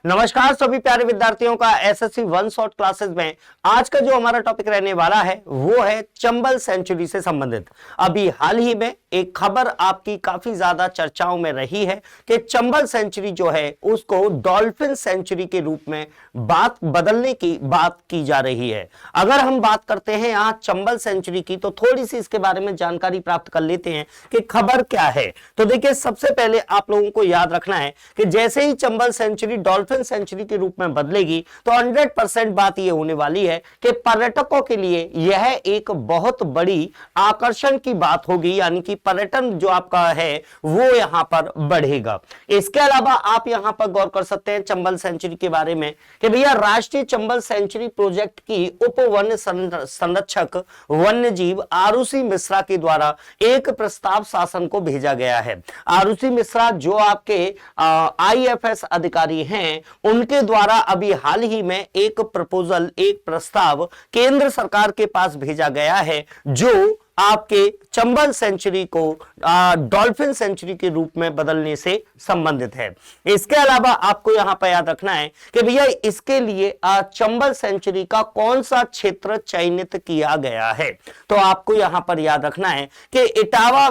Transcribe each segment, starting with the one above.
नमस्कार सभी प्यारे विद्यार्थियों का एसएससी वन शॉट क्लासेस में आज का जो हमारा टॉपिक रहने वाला है वो है चंबल सेंचुरी से संबंधित। अभी हाल ही में एक खबर आपकी काफी ज्यादा चर्चाओं में रही है कि चंबल सेंचुरी जो है उसको डॉल्फिन सेंचुरी के रूप में बात बदलने की बात की जा रही है। अगर हम बात करते हैं यहाँ चंबल सेंचुरी की तो थोड़ी सी इसके बारे में जानकारी प्राप्त कर लेते हैं कि खबर क्या है। तो देखिए, सबसे पहले आप लोगों को याद रखना है कि जैसे ही चंबल सेंचुरी डॉल्फिन सेंचुरी के रूप में बदलेगी तो 100% बात यह होने वाली है कि पर्यटकों के लिए यह एक बहुत बड़ी आकर्षण की बात होगी, यानी कि पर्यटन जो आपका है वो यहां पर बढ़ेगा। इसके अलावा आप यहां पर गौर कर सकते हैं चंबल सेंचुरी के बारे में कि भैया राष्ट्रीय चंबल सेंचुरी प्रोजेक्ट की उप वन्य संरक्षक वन्यजीव आरुषि मिश्रा के द्वारा एक प्रस्ताव शासन को भेजा गया है। आरुषि मिश्रा जो आपके आईएफएस अधिकारी हैं, उनके द्वारा अभी हाल ही में एक प्रस्ताव केंद्र सरकार के पास भेजा गया है जो आपके चंबल सेंचुरी को डॉल्फिन सेंचुरी के रूप में बदलने से संबंधित है। इसके अलावा आपको यहां पर याद रखना है कि भैया इसके लिए चंबल सेंचुरी का कौन सा क्षेत्र चयनित किया गया है। तो आपको यहां पर याद रखना है कि इटावा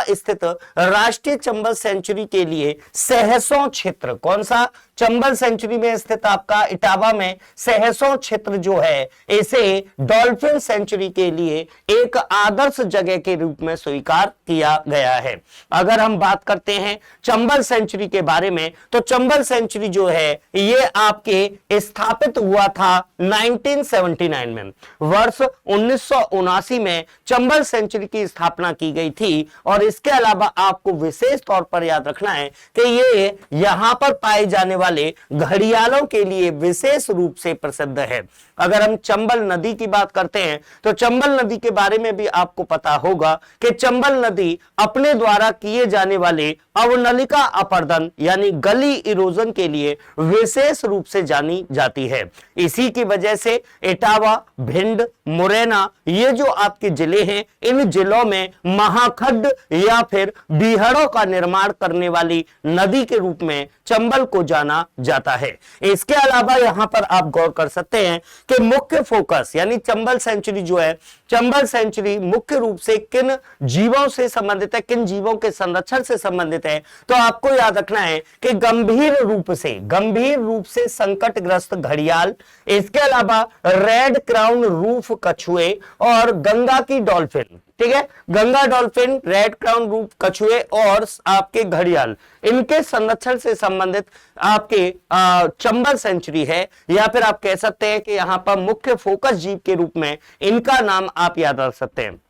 स्थित राष्ट्रीय चंबल सेंचुरी के लिए सहसों क्षेत्र, कौन सा चंबल सेंचुरी में स्थित आपका इटावा में सहसों क्षेत्र जो है इसे डॉल्फिन सेंचुरी के लिए एक आदर्श जगह के रूप में स्वीकार किया गया है। अगर हम बात करते हैं चंबल सेंचुरी के बारे में तो चंबल सेंचुरी जो है ये आपके स्थापित हुआ था 1979 में। वर्ष 1979 में चंबल सेंचुरी की स्थापना की गई थी और इसके अलावा आपको विशेष तौर पर याद रखना है कि ये यहां पर पाए जाने वाले घड़ियालों के लिए विशेष रूप से प्रसिद्ध है। अगर हम चंबल नदी की बात करते हैं तो चंबल नदी के बारे में भी आपको पता होगा कि चंबल नदी अपने द्वारा किए जाने वाले अवनलिका अपर्दन यानी गली इरोजन के लिए विशेष रूप से जानी जाती है। इसी की वजह से इटावा, भिंड, मुरैना ये जो आपके जिले हैं, इन जिलों में महाखड्ड या फिर बीहड़ों का निर्माण करने वाली नदी के रूप में चंबल को जाना जाता है। इसके अलावा यहां पर आप गौर कर सकते हैं कि मुख्य फोकस यानी चंबल सेंचुरी जो है, चंबल सेंचुरी मुख्य रूप से किन जीवों से संबंधित है, किन जीवों के संरक्षण से संबंधित है। तो आपको याद रखना है कि गंभीर रूप से संकटग्रस्त घड़ियाल, इसके अलावा रेड क्राउन रूफ कछुए और गंगा की डॉल्फिन, ठीक है, Ganga dolphin, red crown roof कछुए और आपके घड़ियाल, इनके संरक्षण से संबंधित आपके चंबल सेंचुरी है, या फिर आप कह सकते हैं कि यहां पर मुख्य फोकस जीव के रूप में इनका नाम आप याद रख सकते हैं।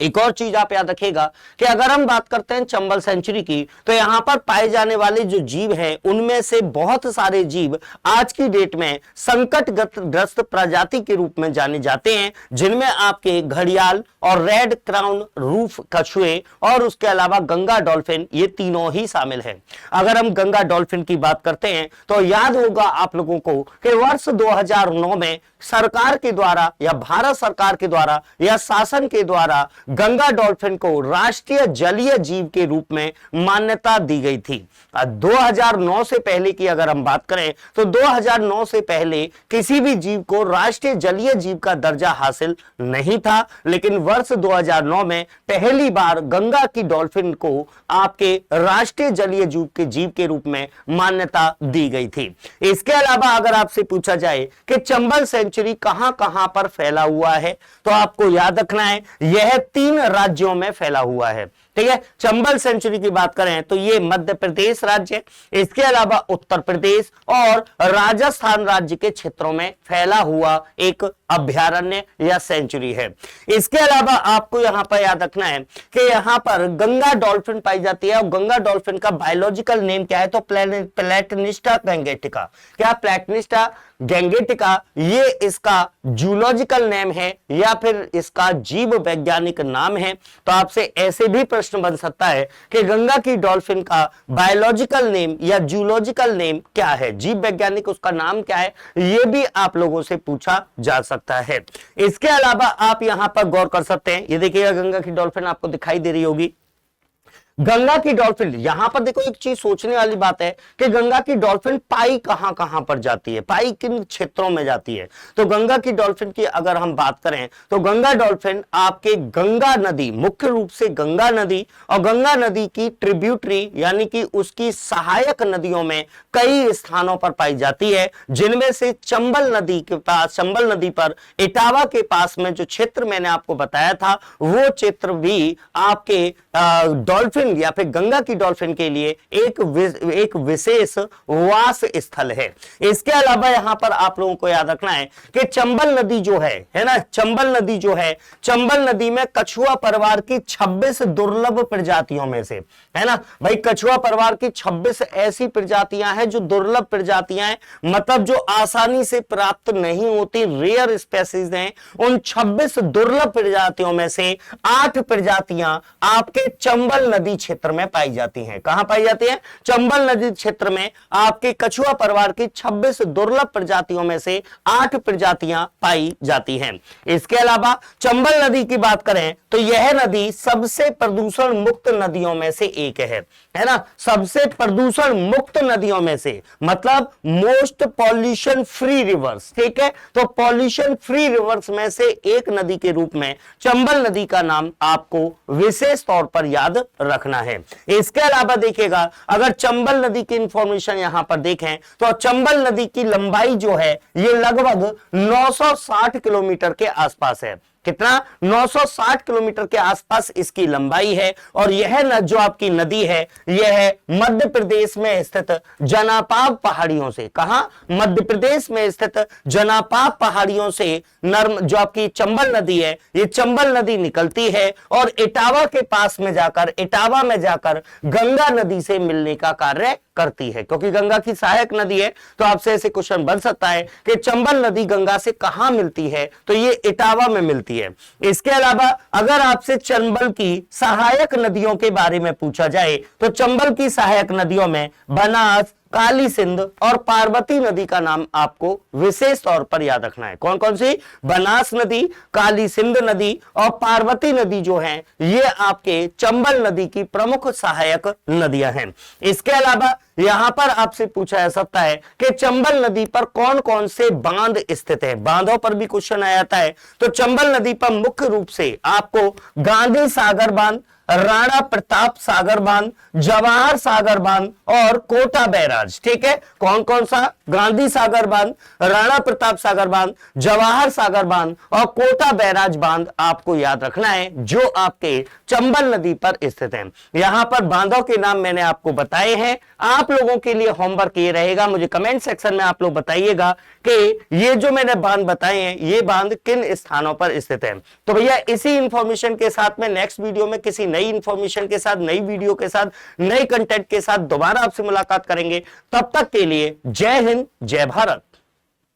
एक और चीज आप याद रखिएगा कि अगर हम बात करते हैं चंबल सेंचुरी की तो यहां पर पाए जाने वाले जो जीव हैं उनमें से बहुत सारे जीव आज की डेट में संकटग्रस्त प्रजाति के रूप में जाने जाते हैं, जिनमें आपके घड़ियाल और रेड क्राउन रूफ कछुए और उसके अलावा गंगा डॉल्फिन, ये तीनों ही शामिल है। अगर हम गंगा डॉल्फिन की बात करते हैं तो याद होगा आप लोगों को कि वर्ष 2009 में सरकार के द्वारा या भारत सरकार के द्वारा या शासन के द्वारा गंगा डॉल्फिन को राष्ट्रीय जलीय जीव के रूप में मान्यता दी गई थी। 2009 से पहले की अगर हम बात करें तो 2009 से पहले किसी भी जीव को राष्ट्रीय जलीय जीव का दर्जा हासिल नहीं था, लेकिन वर्ष 2009 में पहली बार गंगा की डॉल्फिन को आपके राष्ट्रीय जलीय जीव के रूप में मान्यता दी गई थी। इसके अलावा अगर आपसे पूछा जाए कि चंबल सेंचुरी कहां कहां पर फैला हुआ है तो आपको याद रखना है यह 3 राज्यों में फैला हुआ है, ठीक है। चंबल सेंचुरी की बात करें तो ये मध्य प्रदेश राज्य, इसके अलावा उत्तर प्रदेश और राजस्थान राज्य के क्षेत्रों में फैला हुआ एक अभयारण्य या सेंचुरी है। इसके अलावा आपको यहां पर याद रखना है कि यहां पर गंगा डॉल्फिन पाई जाती है और गंगा डॉल्फिन का बायोलॉजिकल नेम क्या है तो प्लेटनिस्टा गैंगेटिका। क्या प्लेटनिस्टा गैंगेटिका ये इसका जूलॉजिकल नेम है या फिर इसका जीव वैज्ञानिक नाम है। तो आपसे ऐसे भी प्रश्न बन सकता है कि गंगा की डॉल्फिन का बायोलॉजिकल नेम या जूलॉजिकल नेम क्या है, जीव वैज्ञानिक उसका नाम क्या है, यह भी आप लोगों से पूछा जा सकता है। इसके अलावा आप यहां पर गौर कर सकते हैं, ये देखिएगा गंगा की डॉल्फिन आपको दिखाई दे रही होगी। गंगा की डॉल्फिन, यहां पर देखो एक चीज सोचने वाली बात है कि गंगा की डॉल्फिन पाई कहां कहां पर जाती है, पाई किन क्षेत्रों में जाती है। तो गंगा की डॉल्फिन की अगर हम बात करें तो गंगा डॉल्फिन आपके गंगा नदी, मुख्य रूप से गंगा नदी और गंगा नदी की ट्रिब्यूटरी यानी कि उसकी सहायक नदियों में कई स्थानों पर पाई जाती है, जिनमें से चंबल नदी के पास, चंबल नदी पर इटावा के पास में जो क्षेत्र मैंने आपको बताया था वो क्षेत्र भी आपके डॉल्फिन या फिर गंगा की डॉल्फिन के लिए एक विशेष वास स्थल है। इसके अलावा यहां पर आप लोगों को याद रखना है कि चंबल नदी जो है ना, चंबल नदी जो है, चंबल नदी में कछुआ परिवार की 26 दुर्लभ प्रजातियों में से, है ना भाई, कछुआ परिवार की 26 ऐसी प्रजातियां हैं जो दुर्लभ प्रजातियां हैं, मतलब जो आसानी से प्राप्त नहीं होती, रेयर स्पेसीज हैं। उन 26 दुर्लभ प्रजातियों में से 8 प्रजातियां आपके चंबल नदी क्षेत्र में पाई जाती हैं। कहां पाई जाती हैं? चंबल नदी क्षेत्र में आपके कछुआ परिवार की 26 दुर्लभ प्रजातियों में से 8 प्रजातियां पाई जाती हैं। इसके अलावा चंबल नदी की बात करें तो यह नदी सबसे प्रदूषण मुक्त नदियों में से एक है ना, सबसे प्रदूषण मुक्त नदियों में से, मतलब मोस्ट पॉल्यूशन फ्री रिवर्स, ठीक है। तो पॉल्यूशन फ्री रिवर्स में से एक नदी के रूप में चंबल नदी का नाम आपको विशेष तौर पर याद रखना है। इसके अलावा देखिएगा, अगर चंबल नदी की इंफॉर्मेशन यहां पर देखें तो चंबल नदी की लंबाई जो है ये लगभग 960 किलोमीटर के आसपास है। कितना? 960 किलोमीटर के आसपास इसकी लंबाई है। और यह जो आपकी नदी है यह मध्य प्रदेश में स्थित जनापाव पहाड़ियों से, कहां? मध्य प्रदेश में स्थित जनापाव पहाड़ियों से जो आपकी चंबल नदी है, ये चंबल नदी निकलती है और इटावा के पास में जाकर, इटावा में जाकर गंगा नदी से मिलने का कार्य करती है। क्योंकि गंगा की सहायक नदी है तो आपसे ऐसे क्वेश्चन बन सकता है कि चंबल नदी गंगा से कहां मिलती है, तो ये इटावा में मिलती है। इसके अलावा अगर आपसे चंबल की सहायक नदियों के बारे में पूछा जाए तो चंबल की सहायक नदियों में बनास, काली सिंध और पार्वती नदी का नाम आपको विशेष तौर पर याद रखना है। कौन कौन सी? बनास नदी, काली सिंध नदी और पार्वती नदी जो हैं ये आपके चंबल नदी की प्रमुख सहायक नदियां हैं। इसके अलावा यहां पर आपसे पूछा जा सकता है कि चंबल नदी पर कौन कौन से बांध स्थित है, बांधों पर भी क्वेश्चन आ जाता है। तो चंबल नदी पर मुख्य रूप से आपको गांधी सागर बांध, राणा प्रताप सागर बांध, जवाहर सागर बांध और कोटा बैराज, ठीक है। कौन कौन सा? गांधी सागर बांध, राणा प्रताप सागर बांध, जवाहर सागर बांध और कोटा बैराज बांध आपको याद रखना है, जो आपके चंबल नदी पर स्थित है। यहां पर बांधों के नाम मैंने आपको बताए हैं। आप लोगों के लिए होमवर्क ये रहेगा, मुझे कमेंट सेक्शन में आप लोग बताइएगा कि ये जो मैंने बांध बताए हैं ये बांध किन स्थानों पर स्थित है। तो भैया इसी इंफॉर्मेशन के साथ में नेक्स्ट वीडियो में किसी नई इंफॉर्मेशन के साथ, नई वीडियो के साथ, नए कंटेंट के साथ दोबारा आपसे मुलाकात करेंगे। तब तक के लिए जय हिंद, जय भारत।